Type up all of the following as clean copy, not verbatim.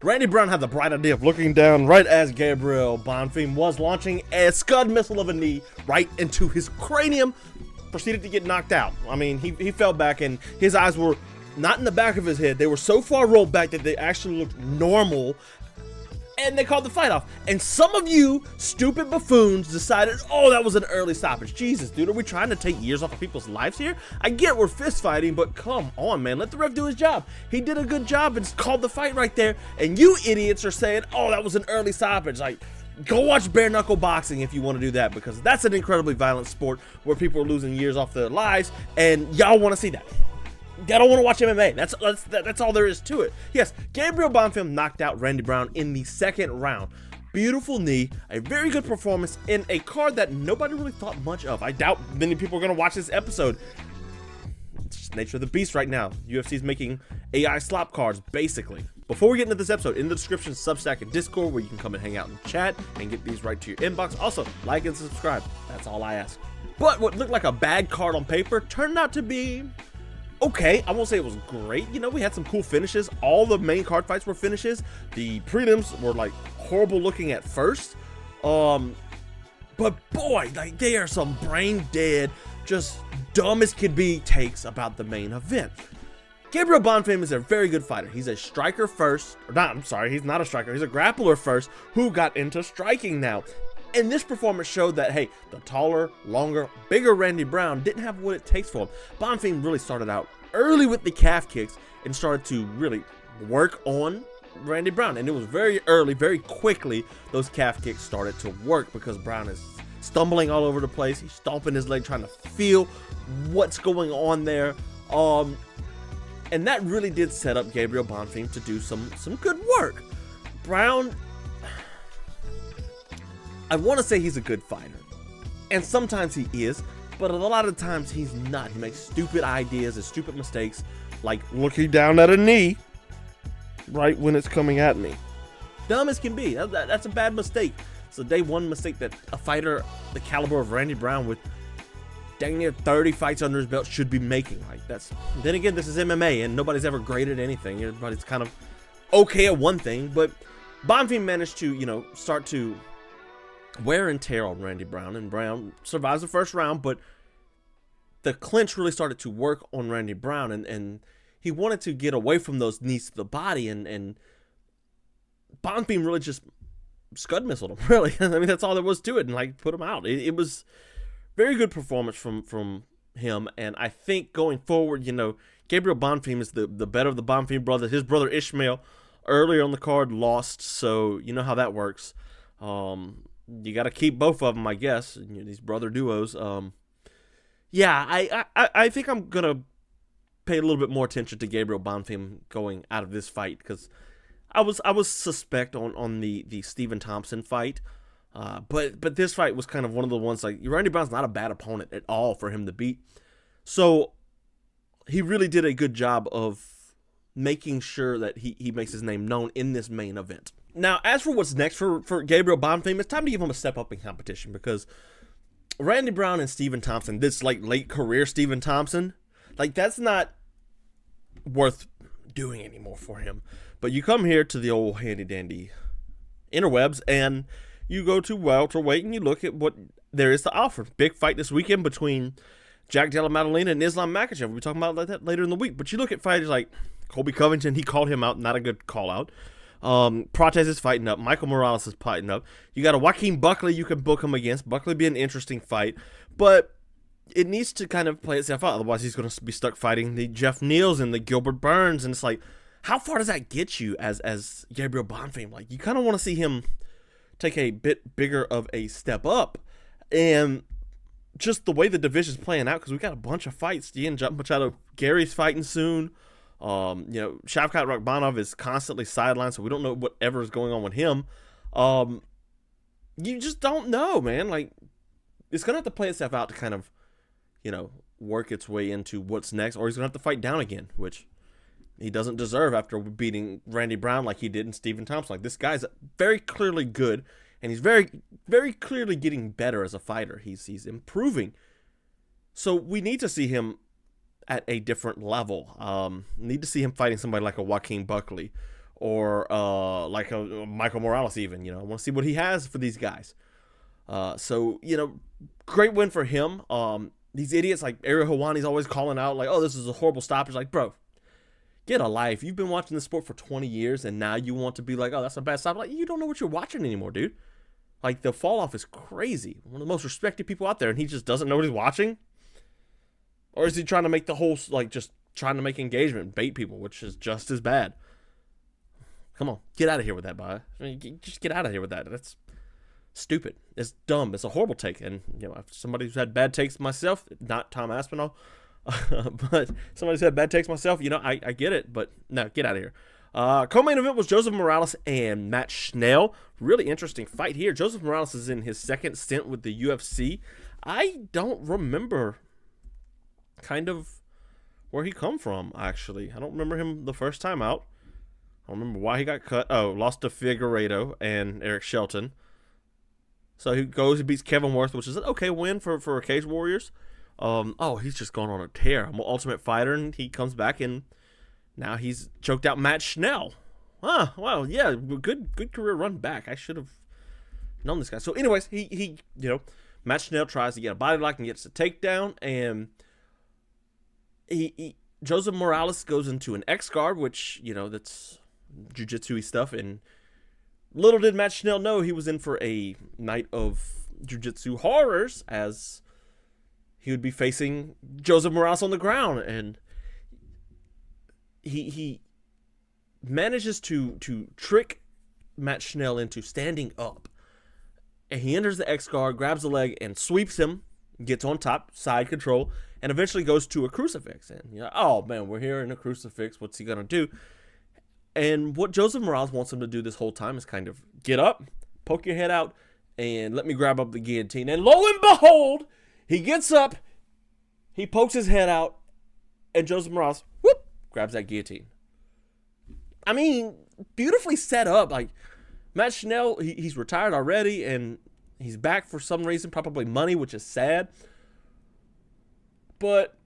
Randy Brown had the bright idea of looking down right as Gabriel Bonfim was launching a scud missile of a knee right into his cranium. Proceeded to get knocked out. I mean, he fell back and his eyes were not in the back of his head. They were so far rolled back that they actually looked normal. And they called the fight off. And some of you stupid buffoons decided, oh, that was an early stoppage. Jesus, dude, are we trying to take years off of people's lives here? I get we're fist fighting, but come on, man. Let the ref do his job. He did a good job and called the fight right there. And you idiots are saying, oh, that was an early stoppage. Like, go watch bare knuckle boxing if you want to do that, because that's an incredibly violent sport where people are losing years off their lives, and y'all want to see that. I don't want to watch MMA. That's all there is to it. Yes, Gabriel Bonfim knocked out Randy Brown in the second round. Beautiful knee, a very good performance in a card that nobody really thought much of. I doubt many people are going to watch this episode. It's just the nature of the beast right now. UFC is making AI slop cards, basically. Before we get into this episode, in the description, Substack and Discord, where you can come and hang out and chat and get these right to your inbox. Also, like and subscribe. That's all I ask. But what looked like a bad card on paper turned out to be okay. I won't say it was great. You know, we had some cool finishes. All the main card fights were finishes. The prelims were like horrible looking at first. But boy, like they are some brain dead, just dumb as could be takes about the main event. Gabriel Bonfim is a very good fighter. He's a striker first, or not, I'm sorry, he's not a striker. He's a grappler first who got into striking now. And this performance showed that, hey, the taller, longer, bigger Randy Brown didn't have what it takes for him. Bonfim really started out early with the calf kicks and started to really work on Randy Brown. And it was very early, very quickly, those calf kicks started to work because Brown is stumbling all over the place. He's stomping his leg, trying to feel what's going on there. And that really did set up Gabriel Bonfim to do some good work. Brown, I want to say he's a good fighter, and sometimes he is, but a lot of times he's not. He makes stupid ideas and stupid mistakes, like looking down at a knee right when it's coming at me. Dumb as can be. That's a bad mistake. It's a day one mistake that a fighter the caliber of Randy Brown with dang near 30 fights under his belt should be making. Like, that's, then again, this is MMA and nobody's ever great at anything. Everybody's kind of okay at one thing, but Bonfim managed to, you know, start to wear and tear on Randy Brown, and Brown survives the first round, but the clinch really started to work on Randy Brown, and he wanted to get away from those knees to the body, and Bonfim really just scud missiled him, really. I mean, that's all there was to it, and like put him out. It was very good performance from him, and I think going forward, you know, Gabriel Bonfim is the better of the Bonfim brothers. His brother Ishmael earlier on the card lost, so you know how that works. You got to keep both of them, I guess. You know, these brother duos. Yeah, I think I'm gonna pay a little bit more attention to Gabriel Bonfim going out of this fight, because I was suspect on the Stephen Thompson fight. But this fight was kind of one of the ones, like, Randy Brown's not a bad opponent at all for him to beat. So he really did a good job of making sure that he makes his name known in this main event. Now, as for what's next for Gabriel Bonfim, it's time to give him a step up in competition, because Randy Brown and Stephen Thompson, this like late career Stephen Thompson, like that's not worth doing anymore for him. But you come here to the old handy dandy interwebs and you go to welterweight and you look at what there is to offer. Big fight this weekend between Jack Della Maddalena and Islam Makhachev. We'll be talking about that later in the week. But you look at fighters like Colby Covington, he called him out, not a good call out. Protez is fighting up. Michael Morales is fighting up. You got a Joaquin Buckley you can book him against. Buckley be an interesting fight, but it needs to kind of play itself out. Otherwise, he's going to be stuck fighting the Jeff Neals and the Gilbert Burns, and it's like, how far does that get you as Gabriel Bonfim? Like, you kind of want to see him take a bit bigger of a step up, and just the way the division's playing out, because we got a bunch of fights. Ian Machado, Gary's fighting soon. You know, Shavkat Rakhmonov is constantly sidelined, so we don't know whatever is going on with him. You just don't know, man. Like, it's gonna have to play itself out to kind of, you know, work its way into what's next, or he's gonna have to fight down again, which he doesn't deserve after beating Randy Brown like he did in Stephen Thompson. Like, this guy's very clearly good, and he's very, very clearly getting better as a fighter. He's improving. So we need to see him at a different level. Need to see him fighting somebody like a Joaquin Buckley or like a Michael Morales even. I want to see what he has for these guys. So, great win for him. These idiots like Ariel Helwani's always calling out like, oh, this is a horrible stoppage. Like, bro, get a life. You've been watching this sport for 20 years, and now you want to be like, oh, that's a bad stop. Like, you don't know what you're watching anymore, dude. Like, the fall off is crazy. One of the most respected people out there, and he just doesn't know what he's watching? Or is he trying to make the whole, like, just trying to make engagement, bait people, which is just as bad? Come on, get out of here with that, bud. I mean, just get out of here with that. That's stupid. It's dumb. It's a horrible take. And, if somebody who's had bad takes myself, not Tom Aspinall, but somebody who's had bad takes myself, I get it. But, no, get out of here. Co-main event was Joseph Morales and Matt Schnell. Really interesting fight here. Joseph Morales is in his second stint with the UFC. I don't remember kind of where he come from, actually. I don't remember him the first time out. I don't remember why he got cut. Oh, lost to Figueiredo and Eric Shelton. So he goes and beats Kevin Worth, which is an okay win for Cage Warriors. He's just gone on a tear. I'm an Ultimate Fighter, and he comes back, and now he's choked out Matt Schnell. Wow, yeah, good career run back. I should have known this guy. So anyways, he Matt Schnell tries to get a body lock and gets a takedown, and Joseph Morales goes into an X guard, which, that's jiu-jitsu-y stuff, and little did Matt Schnell know he was in for a night of jiu-jitsu horrors, as he would be facing Joseph Morales on the ground, and he manages to trick Matt Schnell into standing up, and he enters the X guard, grabs the leg, and sweeps him, gets on top, side control, and eventually goes to a crucifix. And oh man, we're here in a crucifix. What's he gonna do? And what Joseph Morales wants him to do this whole time is kind of get up, poke your head out, and let me grab up the guillotine. And lo and behold, he gets up, he pokes his head out, and Joseph Morales, whoop, grabs that guillotine. I mean, beautifully set up. Like, Matt Schnell, he's retired already, and he's back for some reason, probably money, which is sad. But,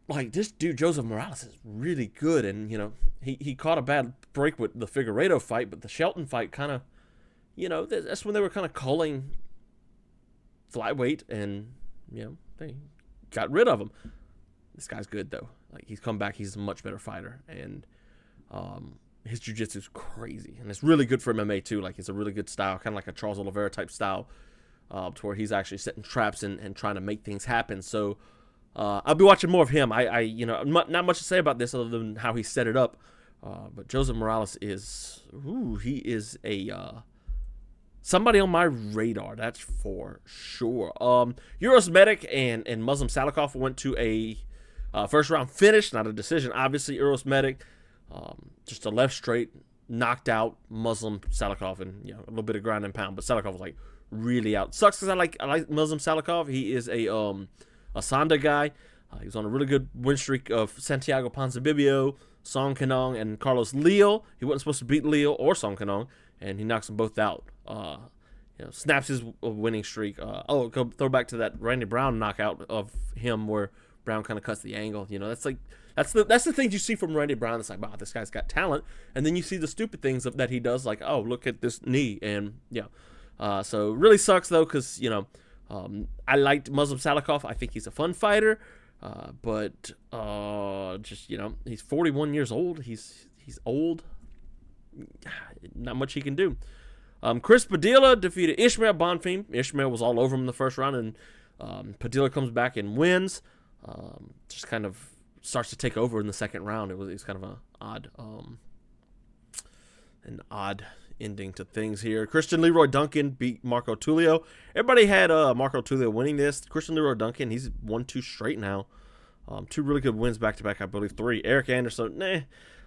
like, this dude, Joseph Morales, is really good. And, he caught a bad break with the Figueiredo fight, but the Shelton fight kind of, that's when they were kind of culling flyweight, and, they got rid of him. This guy's good, though. Like, he's come back. He's a much better fighter. And his jiu-jitsu is crazy. And it's really good for MMA, too. Like, it's a really good style, kind of like a Charles Oliveira type style, to where he's actually setting traps and trying to make things happen. So, I'll be watching more of him. Not much to say about this other than how he set it up. But Joseph Morales is somebody on my radar. That's for sure. Uros Medic and Muslim Salikov went to a first round finish, not a decision. Obviously, Uros Medic, just a left straight, knocked out Muslim Salikov, and a little bit of ground and pound. But Salikov was like really out. Sucks because I like Muslim Salikov. He is a Sanda guy. He was on a really good win streak of Santiago Ponzinibbio, Song Kanong, and Carlos Leal. He wasn't supposed to beat Leal or Song Kanong, and he knocks them both out. Snaps his winning streak. Go throw back to that Randy Brown knockout of him where Brown kind of cuts the angle. That's the things you see from Randy Brown. It's like, wow, this guy's got talent. And then you see the stupid things that he does, like, oh, look at this knee, and so really sucks though, because I liked Muslim Salikov. I think he's a fun fighter. But he's 41 years old. He's old. Not much he can do. Chris Padilla defeated Ishmael Bonfim. Ishmael was all over him in the first round, and Padilla comes back and wins. Just kind of starts to take over in the second round. It was kind of an odd ending to things here. Christian Leroy Duncan beat Marco Tulio. Everybody had Marco Tulio winning this. Christian Leroy Duncan, he's won 2 straight now. 2 really good wins back-to-back, I believe 3. Eric Anderson,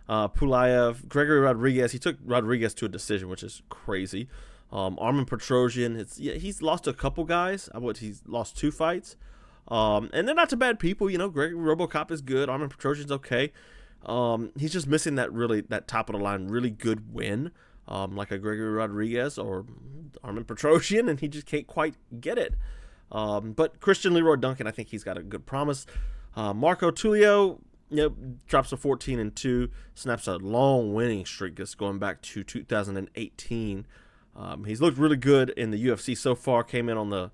Pulayev, Gregory Rodriguez. He took Rodriguez to a decision, which is crazy. Armin Petrosian, he's lost a couple guys. He's lost 2 fights. And they're not too bad people. Gregory Robocop is good. Armin Petrosian's okay. He's just missing that top of the line really good win. Like a Gregory Rodriguez or Armin Petrosian, and he just can't quite get it. But Christian Leroy Duncan, I think he's got a good promise. Marco Tulio, Yep, drops a 14-2, snaps a long winning streak that's going back to 2018. He's looked really good in the UFC so far. Came in on the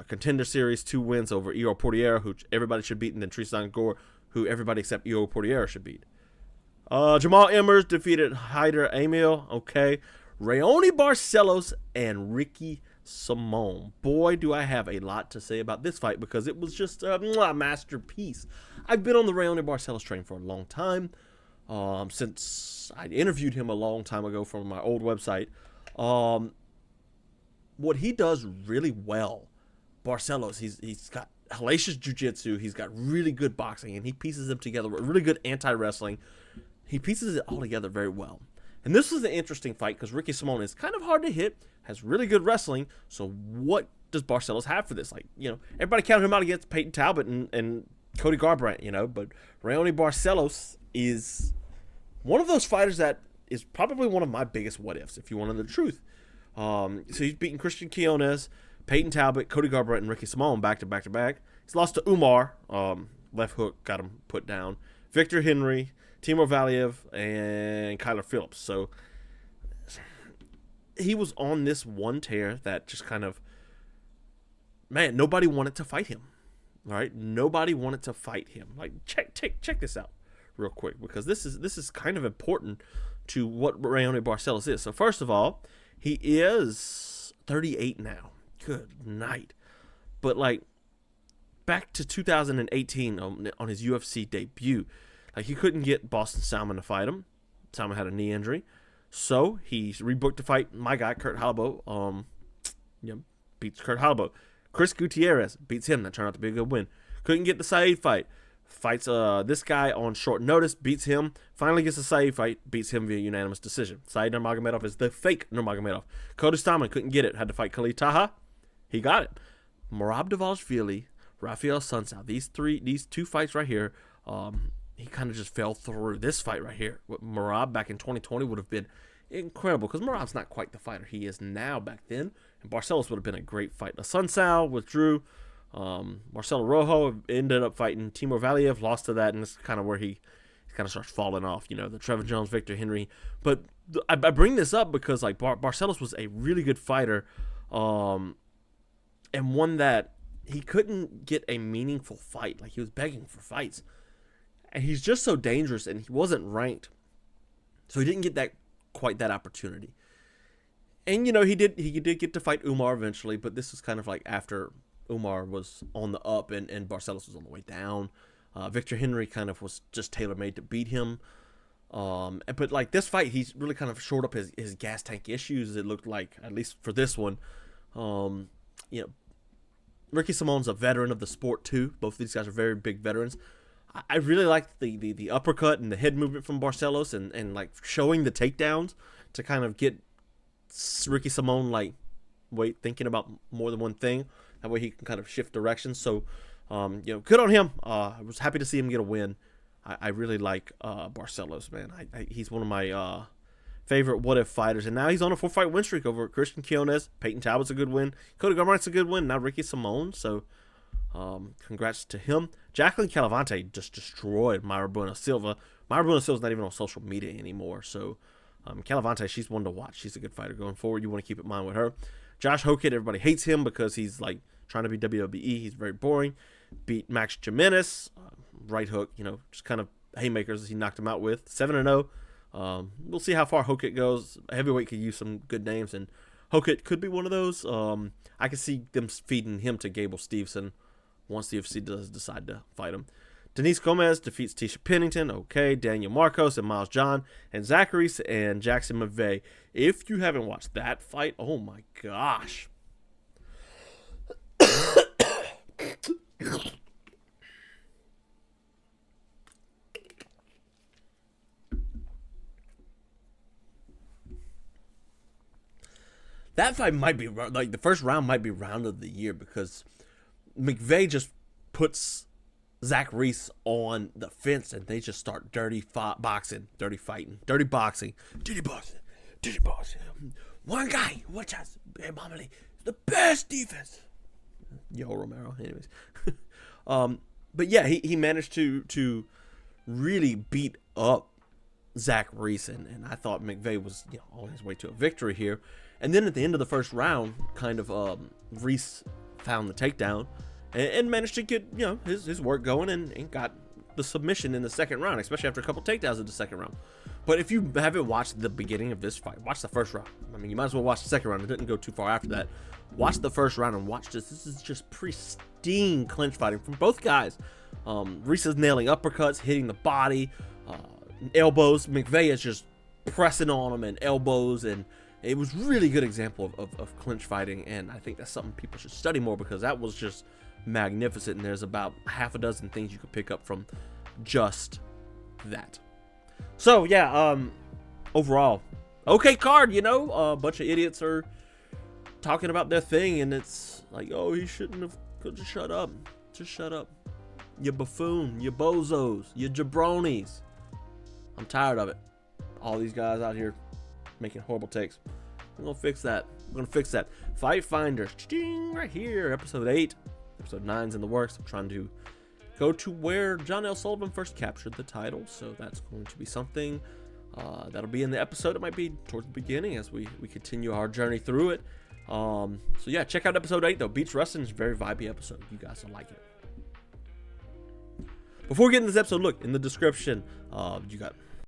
contender series, 2 wins over Io Portiera, who everybody should beat, and then Tristan Gore, who everybody except Io Portiera should beat. Jamal Emmers defeated Haider Emil. Okay. Raoni Barcelos and Ricky Simone. Boy, do I have a lot to say about this fight because it was just a masterpiece. I've been on the Raoni Barcelos train for a long time, since I interviewed him a long time ago from my old website. What he does really well, Barcelos, he's got hellacious jiu-jitsu, he's got really good boxing, and he pieces them together with really good anti-wrestling. He pieces it all together very well. And this was an interesting fight because Ricky Simone is kind of hard to hit, has really good wrestling. So what does Barcelos have for this? Like, everybody counted him out against Peyton Talbot and Cody Garbrandt, but Raoni Barcelos is one of those fighters that is probably one of my biggest what-ifs, if you wanted the truth. So he's beaten Christian Quinones, Peyton Talbot, Cody Garbrandt, and Ricky Simone back-to-back-to-back. He's lost to Umar. Left hook got him put down. Victor Henry, Timur Valiev, and Kyler Phillips. So he was on this one tear that just kind of, nobody wanted to fight him. All right, nobody wanted to fight him. Like, check this out real quick because this is kind of important to what Raoni Barcelos is. So first of all, he is 38 now. Good night. But like back to 2018 on his UFC debut. Like, he couldn't get Boston Salmon to fight him. Salmon had a knee injury. So he rebooked to fight my guy, Kurt Halbo. Beats Kurt Halbo. Chris Gutierrez beats him. That turned out to be a good win. Couldn't get the Saeed fight. Fights this guy on short notice. Beats him. Finally gets the Saeed fight. Beats him via unanimous decision. Saeed Nurmagomedov is the fake Nurmagomedov. Cody Stamann couldn't get it. Had to fight Khalid Taha. He got it. Merab Dvalishvili, Rafael Sunsao. These two fights right here, he kind of just fell through. This fight right here with Merab back in 2020 would have been incredible because Merab's not quite the fighter he is now back then. And Barcelos would have been a great fight. Sunsao withdrew. Marcelo Rojo ended up fighting Timur Valiev, lost to that, and this is kind of where he kind of starts falling off, the Trevor Jones, Victor Henry. But I bring this up because like Barcelos was a really good fighter, and one that he couldn't get a meaningful fight. Like, he was begging for fights. And he's just so dangerous, and he wasn't ranked. So he didn't get quite that opportunity. And, he did get to fight Umar eventually, but this was kind of like after Umar was on the up and Barcelos was on the way down. Victor Henry kind of was just tailor-made to beat him. But like this fight, he's really kind of shored up his gas tank issues, it looked like, at least for this one. Ricky Simone's a veteran of the sport too. Both of these guys are very big veterans. I really liked the uppercut and the head movement from Barcelos and like showing the takedowns to kind of get Ricky Simone thinking about more than one thing. That way he can kind of shift directions. So, good on him. I was happy to see him get a win. I really like Barcelos, man. He's one of my favorite what-if fighters. And now he's on a 4-fight win streak over Christian Quinones. Peyton Talbot's a good win. Cody Garbrandt's a good win. Now Ricky Simone. So, congrats to him. Jacqueline Calavante just destroyed Mayra Bueno Silva. Mayra Bueno Silva's not even on social media anymore. So, Calavante, she's one to watch. She's a good fighter going forward. You want to keep in mind with her. Josh Hockett, everybody hates him because he's like trying to be WWE. He's very boring. Beat Max Jimenez. Right hook, just kind of haymakers he knocked him out with. 7-0. We'll see how far Hockett goes. Heavyweight could use some good names, and Hockett could be one of those. I could see them feeding him to Gable Steveson once the UFC does decide to fight him. Denise Gomez defeats Tisha Pennington. Okay. Daniel Marcos and Miles John and Zachary's and Jackson McVeigh. If you haven't watched that fight, oh my gosh. That fight might be like the first round might be round of the year because McVeigh just puts Zach Reese on the fence and they just start dirty boxing, dirty fighting, dirty boxing. One guy, watch us, Mamali, the best defense. Yo, Romero. Anyways, but yeah, he managed to really beat up Zach Reese, and I thought McVeigh was on his way to a victory here. And then at the end of the first round, kind of Reese found the takedown and managed to get his work going and got the submission in the second round, especially after a couple takedowns in the second round. But if you haven't watched the beginning of this fight, watch the first round. I mean, you might as well watch the second round. It didn't go too far after that. Watch the first round and watch this. This is just pristine clinch fighting from both guys. Reese is nailing uppercuts, hitting the body, elbows. McVeigh is just pressing on him and elbows, and it was really good example of clinch fighting, and I think that's something people should study more, because that was just magnificent, and there's about half a dozen things you could pick up from just that. So yeah, overall, okay card. A bunch of idiots are talking about their thing, and it's like, oh, he shouldn't have. Just shut up. Just shut up. You buffoon. You bozos. You jabronis. I'm tired of it. All these guys out here making horrible takes. We're gonna fix that. We're gonna fix that. Fight Finder, right here, episode 8. Episode 9's in the works. I'm trying to go to where John L. Sullivan first captured the title, so that's going to be something that'll be in the episode. It might be towards the beginning as we continue our journey through it. So yeah, check out episode 8 though. Beats Wrestling is a very vibey episode. You guys will like it. Before we get into this episode, look in the description. You got